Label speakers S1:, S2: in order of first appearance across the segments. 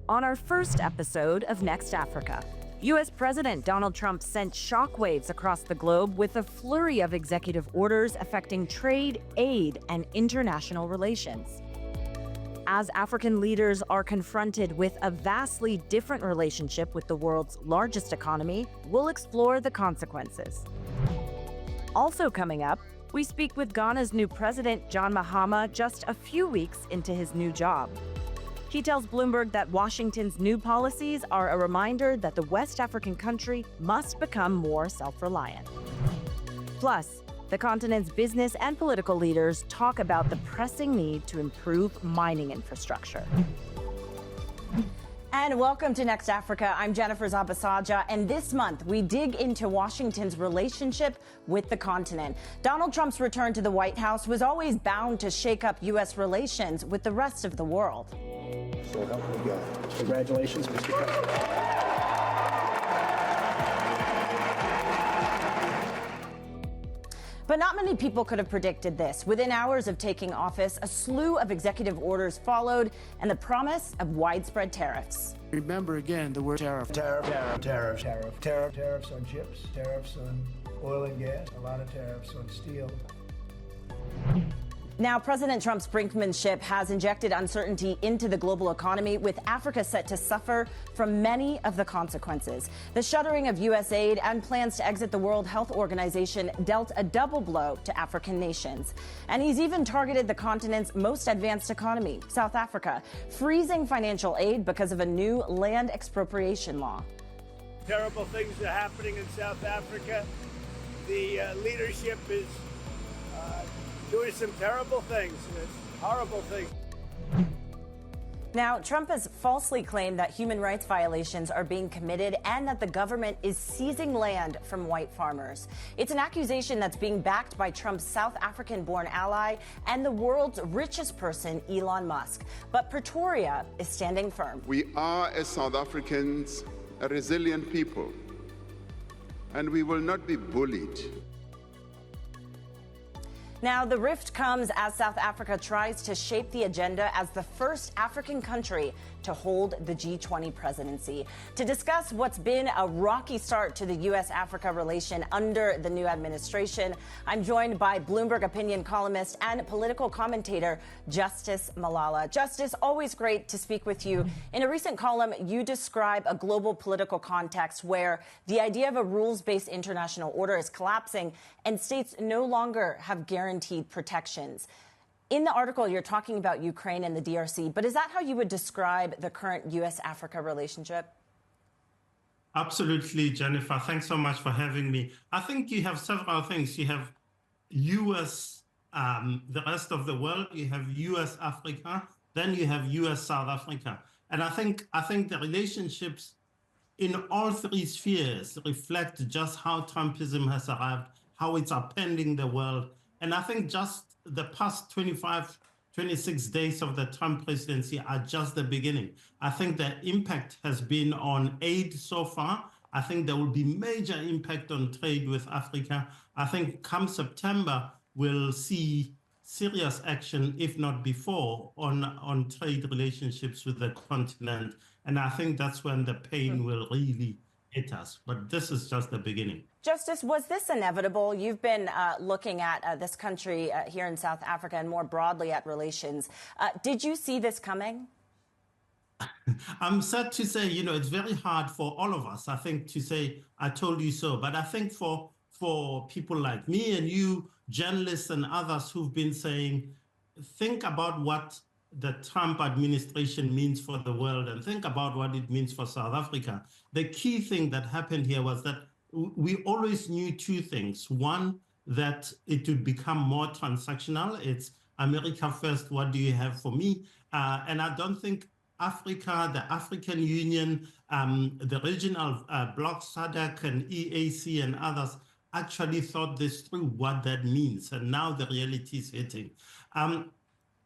S1: On our first episode of Next Africa, U.S. President Donald Trump sent shockwaves across the globe with a flurry of executive orders affecting trade, aid, and international relations. As African leaders are confronted with a vastly different relationship with the world's largest economy, we'll explore the consequences. Also coming up, we speak with Ghana's new president, John Mahama, just a few weeks into his new job. He tells Bloomberg that Washington's new policies are a reminder that the West African country must become more self-reliant. Plus, the continent's business and political leaders talk about the pressing need to improve mining infrastructure. And welcome to Next Africa. I'm Jennifer Zabasaja, and this month we dig into Washington's relationship with the continent. Donald Trump's return to the White House was always bound to shake up U.S. relations with the rest of the world.
S2: So help me God. Congratulations, Mr. President.
S1: But not many people could have predicted this. Within hours of taking office, a slew of executive orders followed and the promise of widespread tariffs.
S3: Remember again the word tariff.
S2: Tariffs on chips, tariffs on oil and gas, a lot of tariffs on steel.
S1: Now, President Trump's brinkmanship has injected uncertainty into the global economy, with Africa set to suffer from many of the consequences. The shuttering of USAID and plans to exit the World Health Organization dealt a double blow to African nations. And he's even targeted the continent's most advanced economy, South Africa, freezing financial aid because of a new land expropriation law.
S4: Terrible things are happening in South Africa. The leadership is doing some terrible things, horrible things.
S1: Now, Trump has falsely claimed that human rights violations are being committed and that the government is seizing land from white farmers. It's an accusation that's being backed by Trump's South African-born ally and the world's richest person, Elon Musk. But Pretoria is standing firm.
S5: We are, as South Africans, a resilient people, and we will not be bullied.
S1: Now, the rift comes as South Africa tries to shape the agenda as the first African country to hold the G20 presidency. To discuss what's been a rocky start to the U.S.-Africa relation under the new administration, I'm joined by Bloomberg Opinion columnist and political commentator Justice Malala. Justice, always great to speak with you. In a recent column, you describe a global political context where the idea of a rules-based international order is collapsing and states no longer have guaranteed protections. In the article, you're talking about Ukraine and the DRC, but is that how you would describe the current U.S.-Africa relationship?
S6: Absolutely, Jennifer. Thanks so much for having me. I think you have several things. You have U.S., the rest of the world, you have U.S.-Africa, then you have U.S.-South Africa. And I think the relationships in all three spheres reflect just how Trumpism has arrived, how it's upending the world. And I think just the past 25, 26 days of the Trump presidency are just the beginning. I think the impact has been on aid so far. I think there will be major impact on trade with Africa. I think come September, we'll see serious action, if not before, on trade relationships with the continent. And I think that's when the pain will really hit us. But this is just the beginning.
S1: Justice, was this inevitable? You've been looking at this country here in South Africa and more broadly at relations. Did you see this coming?
S6: I'm sad to say, it's very hard for all of us, I think, to say, I told you so. But I think for people like me and you, journalists and others who've been saying, think about what the Trump administration means for the world and think about what it means for South Africa. The key thing that happened here was that we always knew two things. One, that it would become more transactional. It's America first, what do you have for me? And I don't think Africa, the African Union, the regional bloc, SADC and EAC and others actually thought this through, what that means. And now the reality is hitting.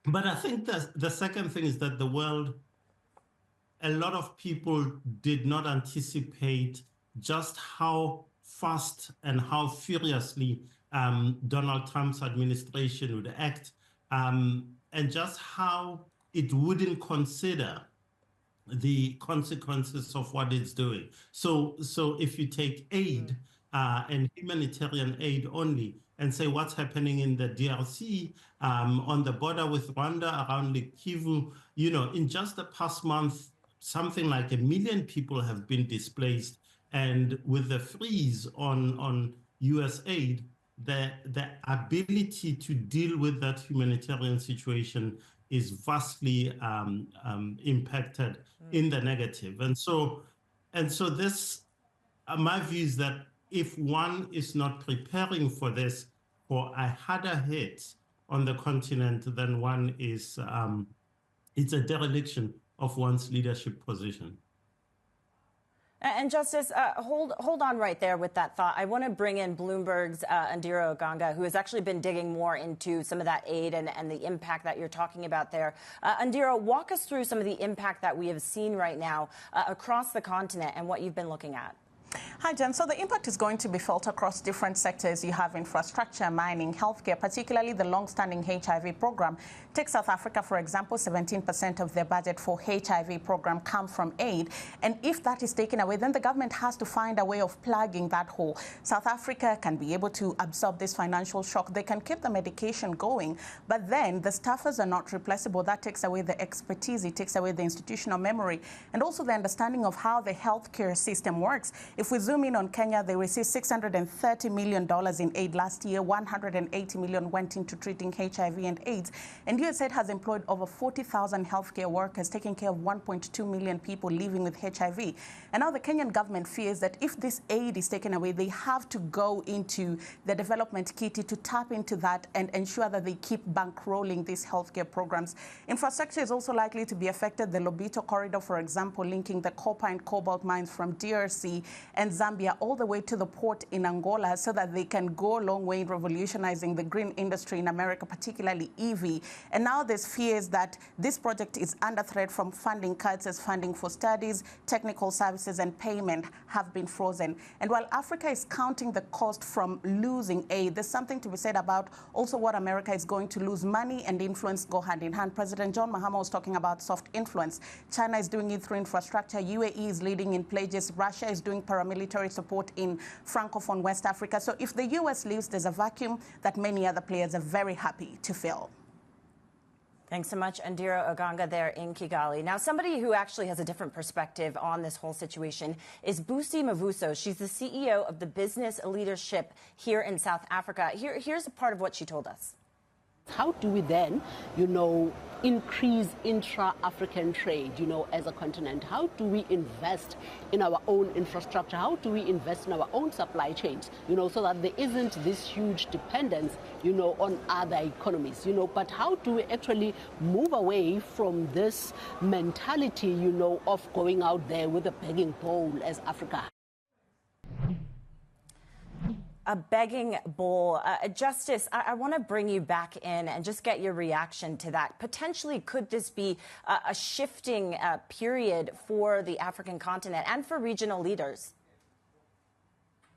S6: But I think the second thing is that the world, a lot of people did not anticipate just how fast and how furiously Donald Trump's administration would act, and just how it wouldn't consider the consequences of what it's doing. So if you take aid and humanitarian aid only and say what's happening in the DRC, on the border with Rwanda, around Lake Kivu, you know, in just the past month, something like 1 million people have been displaced. And with the freeze on USAID, the ability to deal with that humanitarian situation is vastly impacted in the negative. And so this, my view is that if one is not preparing for this, for a harder hit on the continent, then one is, it's a dereliction of one's leadership position.
S1: And Justice, hold on right there with that thought. I want to bring in Bloomberg's Ndiro Oganga, who has actually been digging more into some of that aid and the impact that you're talking about there. Ndiro, walk us through some of the impact that we have seen right now across the continent and what you've been looking at.
S7: Hi, Jen. So the impact is going to be felt across different sectors. You have infrastructure, mining, healthcare, particularly the long-standing HIV program. Take South Africa, for example, 17% of their budget for HIV program come from aid. And if that is taken away, then the government has to find a way of plugging that hole. South Africa can be able to absorb this financial shock. They can keep the medication going, but then the staffers are not replaceable. That takes away the expertise. It takes away the institutional memory and also the understanding of how the healthcare system works. If we zoom in on Kenya, they received $630 million in aid last year. 180 million went into treating HIV and AIDS. And USAID has employed over 40,000 healthcare workers, taking care of 1.2 million people living with HIV. And now the Kenyan government fears that if this aid is taken away, they have to go into the development kitty to tap into that and ensure that they keep bankrolling these healthcare programs. Infrastructure is also likely to be affected. The Lobito corridor, for example, linking the copper and cobalt mines from DRC and Zambia all the way to the port in Angola so that they can go a long way in revolutionizing the green industry in America, particularly EV. And now there's fears that this project is under threat from funding cuts as funding for studies, technical services and payment have been frozen. And while Africa is counting the cost from losing aid, there's something to be said about also what America is going to lose. Money and influence go hand in hand. President John Mahama was talking about soft influence. China is doing it through infrastructure. UAE is leading in pledges. Russia is doing paramilitary support in Francophone West Africa. So if the US leaves, there's a vacuum that many other players are very happy to fill.
S1: Thanks so much, Ndiro Oganga there in Kigali. Now, somebody who actually has a different perspective on this whole situation is Busi Mavuso. She's the CEO of the business leadership here in South Africa. Here's a part of what she told us.
S8: How do we then, increase intra-African trade, as a continent? How do we invest in our own infrastructure? How do we invest in our own supply chains, so that there isn't this huge dependence, on other economies, but how do we actually move away from this mentality, of going out there with a begging bowl as Africa?
S1: A begging bowl. Justice, I want to bring you back in and just get your reaction to that. Potentially, could this be a shifting period for the African continent and for regional leaders?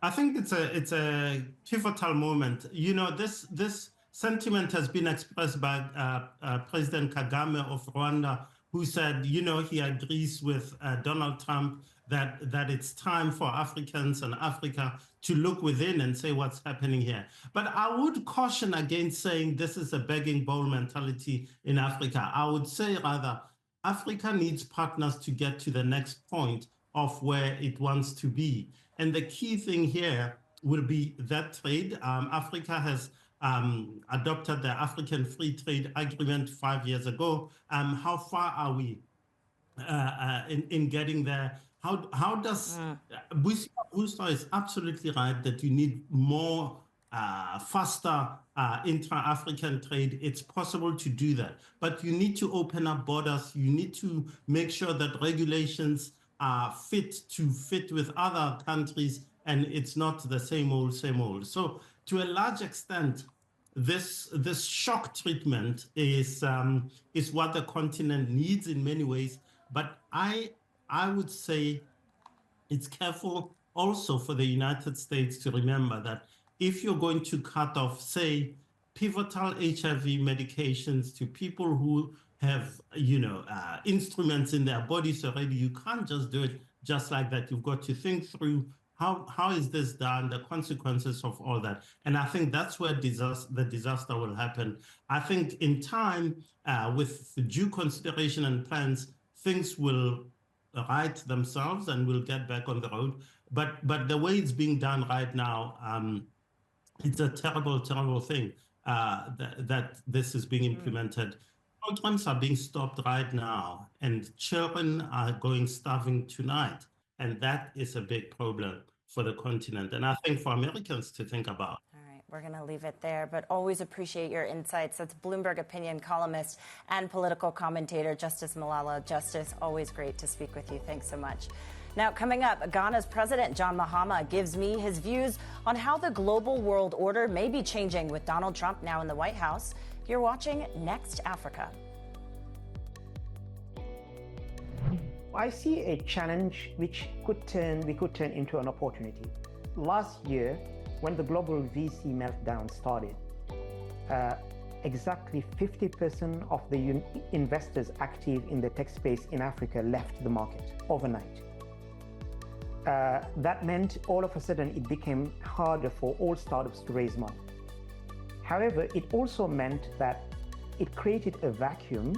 S6: I think it's a pivotal moment. This sentiment has been expressed by President Kagame of Rwanda, who said, he agrees with Donald Trump that it's time for Africans and Africa to look within and say what's happening here. But I would caution against saying this is a begging bowl mentality in Africa. I would say rather, Africa needs partners to get to the next point of where it wants to be. And the key thing here will be that trade. Africa has adopted the African Free Trade Agreement 5 years ago. How far are we in getting there? How does Busta is absolutely right that you need more faster intra-African trade. It's possible to do that, but you need to open up borders. You need to make sure that regulations are fit with other countries, and it's not the same old, same old. So to a large extent, this shock treatment is what the continent needs in many ways. But I would say it's careful also for the United States to remember that if you're going to cut off, say, pivotal HIV medications to people who have instruments in their bodies already. You can't just do it just like that. You've got to think through how is this done, the consequences of all that. And I think that's where the disaster will happen. I think in time, with due consideration and plans, things will right themselves and we'll get back on the road. But the way it's being done right now, it's a terrible, terrible thing that this is being implemented. Programs are being stopped right now, and children are going starving tonight. And that is a big problem for the continent, and I think for Americans to think about.
S1: All right, we're going to leave it there, but always appreciate your insights. That's Bloomberg Opinion columnist and political commentator, Justice Malala. Justice, always great to speak with you. Thanks so much. Now, coming up, Ghana's President John Mahama gives me his views on how the global world order may be changing with Donald Trump now in the White House. You're watching Next Africa.
S9: I see a challenge which we could turn into an opportunity. Last year, when the global VC meltdown started, exactly 50% of the investors active in the tech space in Africa left the market overnight. That meant all of a sudden it became harder for all startups to raise money. However, it also meant that it created a vacuum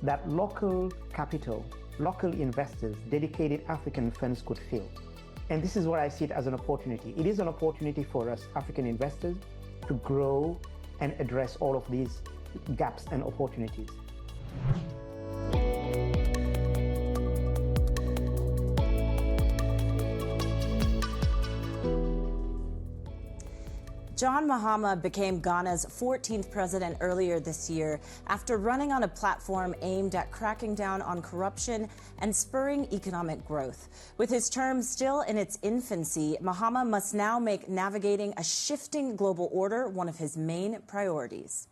S9: that local capital, local investors, dedicated African funds could fill. And this is what I see it as an opportunity. It is an opportunity for us African investors to grow and address all of these gaps and opportunities.
S1: John Mahama became Ghana's 14th president earlier this year after running on a platform aimed at cracking down on corruption and spurring economic growth. With his term still in its infancy, Mahama must now make navigating a shifting global order one of his main priorities.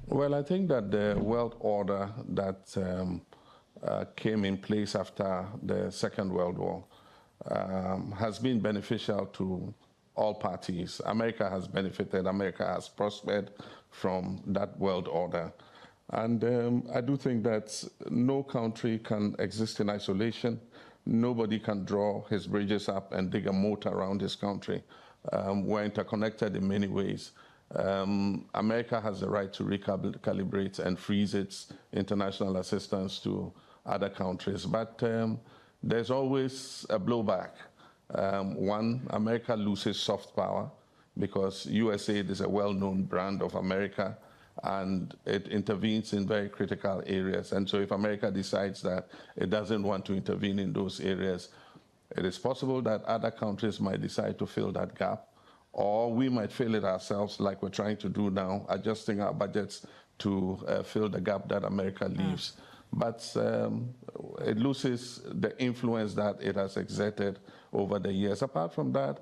S10: Well, I think that the world order that came in place after the Second World War has been beneficial to all parties. America has benefited, America has prospered from that world order. And I do think that no country can exist in isolation. Nobody can draw his bridges up and dig a moat around his country. We're interconnected in many ways. America has the right to recalibrate and freeze its international assistance to other countries, but there's always a blowback. One, America loses soft power because USAID is a well-known brand of America and it intervenes in very critical areas. And so if America decides that it doesn't want to intervene in those areas, it is possible that other countries might decide to fill that gap, or we might fill it ourselves like we're trying to do now, adjusting our budgets to fill the gap that America leaves. But it loses the influence that it has exerted over the years. Apart from that,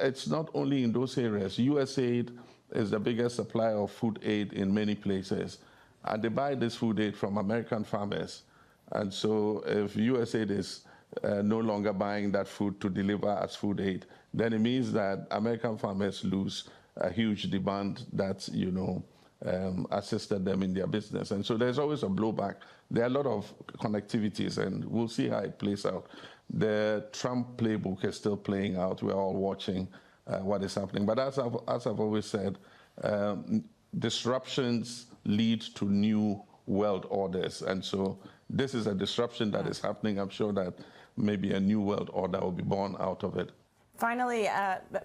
S10: it's not only in those areas. USAID is the biggest supplier of food aid in many places, and they buy this food aid from American farmers. And so if USAID is no longer buying that food to deliver as food aid, then it means that American farmers lose a huge demand that, assisted them in their business. And so there's always a blowback. There are a lot of connectivities, and we'll see how it plays out. The Trump playbook is still playing out. We're all watching what is happening. But as I've always said, disruptions lead to new world orders. And so this is a disruption that is happening. I'm sure that maybe a new world order will be born out of it.
S1: Finally,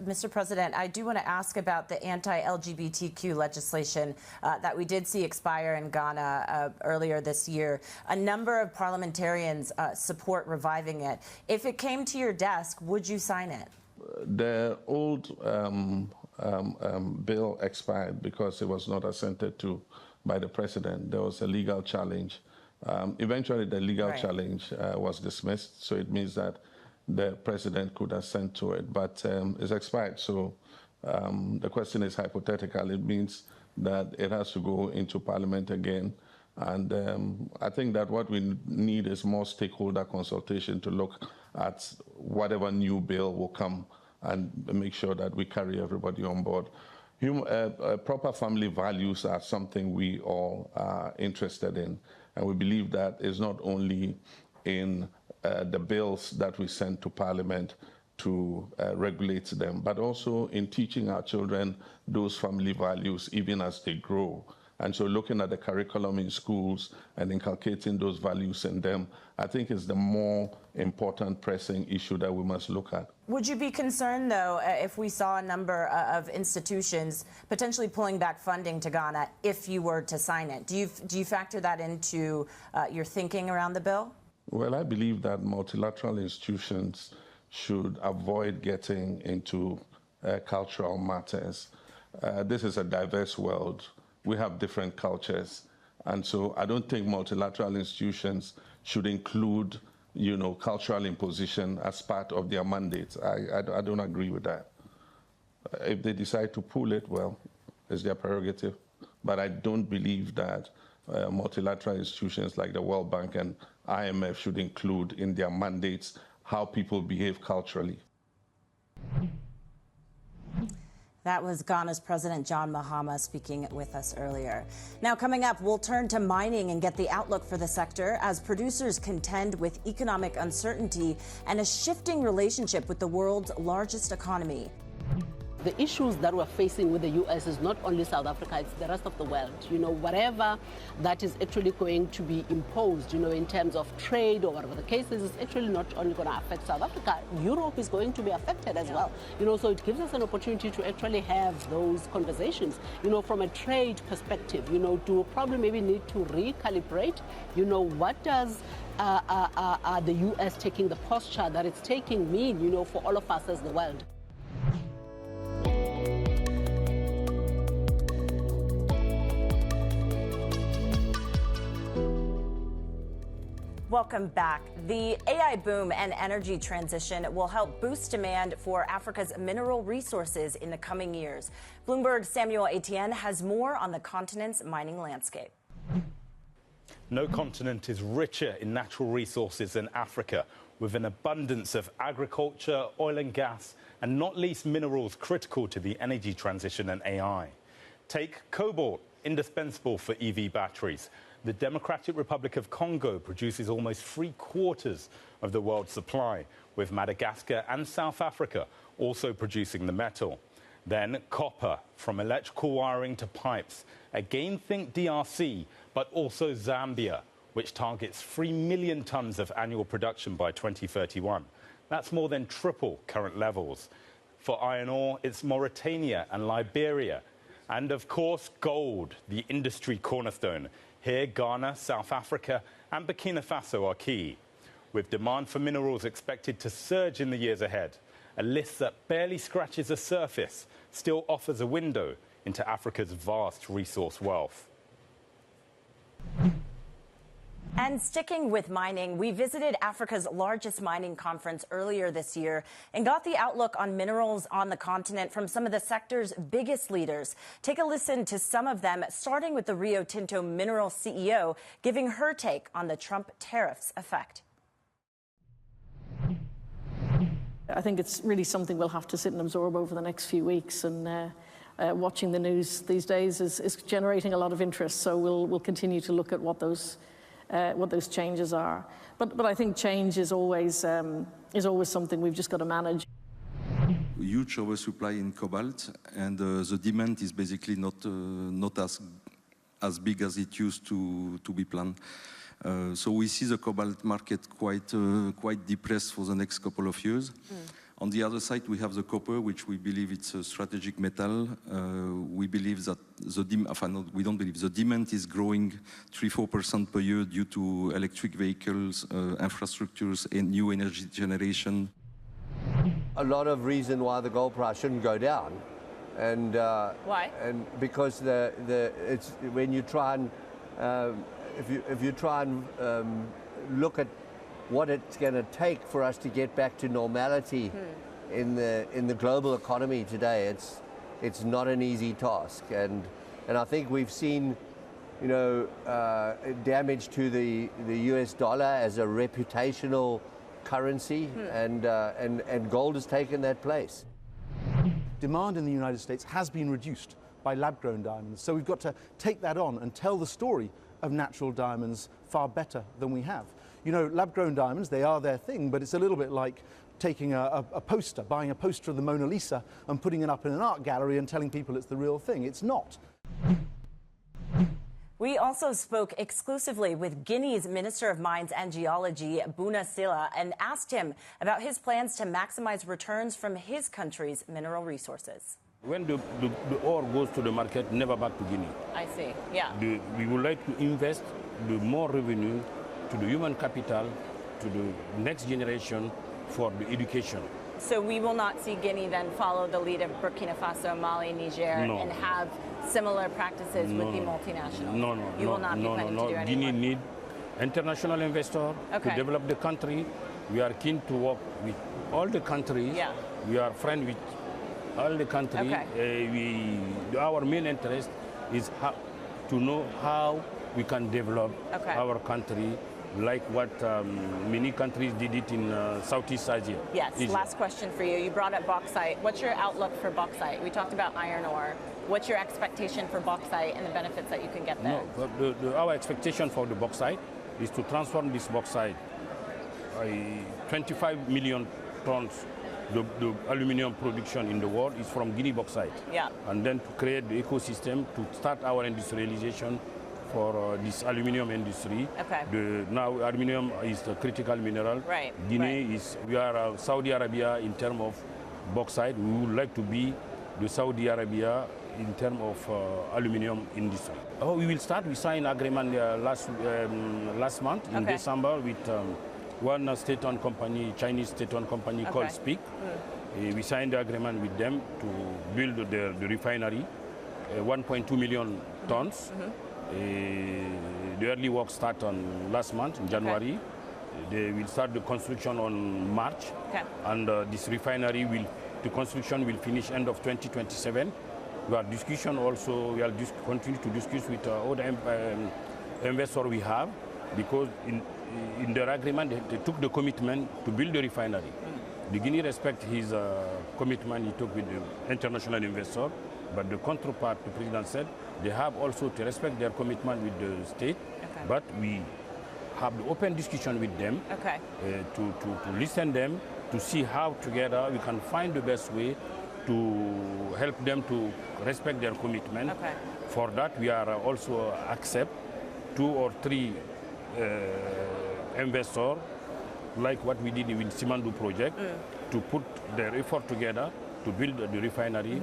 S1: Mr. President, I do want to ask about the anti-LGBTQ legislation that we did see expire in Ghana earlier this year. A number of parliamentarians support reviving it. If it came to your desk, would you sign it?
S10: The old bill expired because it was not assented to by the president. There was a legal challenge. Eventually, the legal challenge was dismissed, so it means that the president could assent to it, but it's expired. So the question is hypothetical. It means that it has to go into Parliament again. And I think that what we need is more stakeholder consultation to look at whatever new bill will come and make sure that we carry everybody on board. Proper family values are something we all are interested in, and we believe that is not only in the bills that we send to Parliament to regulate them, but also in teaching our children those family values even as they grow. And so looking at the curriculum in schools and inculcating those values in them, I think is the more important pressing issue that we must look at.
S1: Would you be concerned, though, if we saw a number of institutions potentially pulling back funding to Ghana if you were to sign it? Do you factor that into your thinking around the bill?
S10: Well, I believe that multilateral institutions should avoid getting into cultural matters. This is a diverse world. We have different cultures. And so I don't think multilateral institutions should include, cultural imposition as part of their mandates. I don't agree with that. If they decide to pull it, well, it's their prerogative. But I don't believe that multilateral institutions like the World Bank and IMF should include in their mandates how people behave culturally.
S1: That was Ghana's President John Mahama speaking with us earlier. Now, coming up, we'll turn to mining and get the outlook for the sector as producers contend with economic uncertainty and a shifting relationship with the world's largest economy.
S8: The issues that we're facing with the U.S. is not only South Africa, it's the rest of the world. Whatever that is actually going to be imposed, in terms of trade or whatever the case is actually not only going to affect South Africa. Europe is going to be affected as well. So it gives us an opportunity to actually have those conversations. From a trade perspective, to probably maybe need to recalibrate, what does the U.S. taking the posture that it's taking mean, for all of us as the world.
S1: Welcome back. The AI boom and energy transition will help boost demand for Africa's mineral resources in the coming years. Bloomberg's Samuel Etienne has more on the continent's mining landscape.
S11: No continent is richer in natural resources than Africa, with an abundance of agriculture, oil and gas, and not least minerals critical to the energy transition and AI. Take cobalt, indispensable for EV batteries. The Democratic Republic of Congo produces almost 3/4 of the world's supply, with Madagascar and South Africa also producing the metal. Then copper, from electrical wiring to pipes. Again, think DRC, but also Zambia, which targets 3 million tons of annual production by 2031. That's more than triple current levels. For iron ore, it's Mauritania and Liberia. And of course, gold, the industry cornerstone. Here, Ghana, South Africa and Burkina Faso are key, with demand for minerals expected to surge in the years ahead. A list that barely scratches the surface still offers a window into Africa's vast resource wealth.
S1: And sticking with mining, we visited Africa's largest mining conference earlier this year and got the outlook on minerals on the continent from some of the sector's biggest leaders. Take a listen to some of them, starting with the Rio Tinto mineral CEO, giving her take on the Trump tariffs' effect.
S12: I think it's really something we'll have to sit and absorb over the next few weeks. And watching the news these days is generating a lot of interest. So we'll continue to look at what those changes are. But I think change is always something we've just got to manage.
S13: Huge oversupply in cobalt, and the demand is basically not as big as it used to be planned. So we see the cobalt market quite depressed for the next couple of years. On the other side, we have the copper, which we believe it's a strategic metal. We believe that we don't believe the demand is growing 3-4% per year due to electric vehicles, infrastructures, and new energy generation.
S14: A lot of reason why the gold price shouldn't go down, and
S1: why?
S14: And because it's when you try and if you try and look at what it's going to take for us to get back to normality in the global economy today, it's not an easy task, and I think we've seen, damage to the US dollar as a reputational currency, and gold has taken that place.
S15: demand in the United States has been reduced by lab-grown diamonds. So we've got to take that on and tell the story of natural diamonds far better than we have. You know, lab-grown diamonds, they are their thing, but it's a little bit like taking a poster, buying a poster of the Mona Lisa and putting it up in an art gallery and telling people it's the real thing. It's not.
S1: We also spoke exclusively with Guinea's Minister of Mines and Geology, Bouna Sylla, and asked him about his plans to maximize returns from his country's mineral resources.
S16: When the ore goes to the market, never back to Guinea.
S1: I see, yeah.
S16: We would like to invest the more revenue to the human capital, to the next generation for the education.
S1: So we will not see Guinea then follow the lead of Burkina Faso, Mali, Niger, and have similar practices with the multinationals?
S16: No.
S1: You will not be planning to do any
S16: Guinea
S1: more?
S16: need international investor to develop the country. We are keen to work with all the countries.
S1: Yeah.
S16: We are friends with all the countries. Our main interest is to know how we can develop our country, like what many countries did it in Southeast Asia.
S1: Yes, last question for you. You brought up bauxite. What's your outlook for bauxite? We talked about iron ore. What's your expectation for bauxite and the benefits that you can get there?
S16: No, our expectation for the bauxite is to transform this bauxite, 25 million tons. The aluminium production in the world is from Guinea bauxite.
S1: Yeah.
S16: And then to create the ecosystem to start our industrialization for this aluminium industry. Now aluminium is the critical mineral.
S1: Right.
S16: Guinea is, we are Saudi Arabia in terms of bauxite. We would like to be the Saudi Arabia in terms of aluminium industry. We will start. We signed agreement last month in December with one state-owned company, Chinese state-owned company called Speak. We signed the agreement with them to build the refinery, 1.2 million tons. The early work started on last month, in January. They will start the construction on March. And this refinery the construction will finish end of 2027. We are continue to discuss with other investors we have, because in their agreement they took the commitment to build the refinery. The Guinea respect his commitment he took with the international investor, but the counterpart, the president said, they have also to respect their commitment with the state, but we have the open discussion with them to listen them, to see how together we can find the best way to help them to respect their commitment. For that, we are also accept 2 or 3 investors, like what we did with Simandou project, to put their effort together to build the refinery.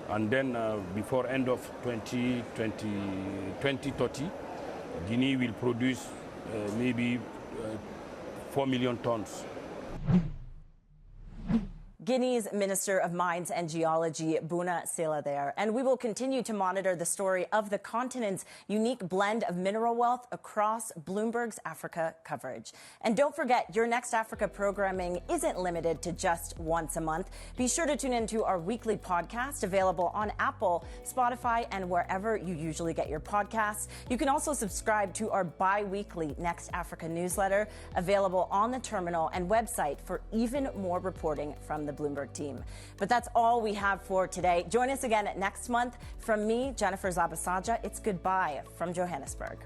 S16: And then before end of 2030, Guinea will produce maybe 4 million tons.
S1: Guinea's Minister of Mines and Geology, Bouna Sylla there. And we will continue to monitor the story of the continent's unique blend of mineral wealth across Bloomberg's Africa coverage. And don't forget, your Next Africa programming isn't limited to just once a month. Be sure to tune into our weekly podcast, available on Apple, Spotify, and wherever you usually get your podcasts. You can also subscribe to our bi-weekly Next Africa newsletter, available on the terminal and website for even more reporting from the Bloomberg team. But that's all we have for today. Join us again next month. From me, Jennifer Zabasaja, it's goodbye from Johannesburg.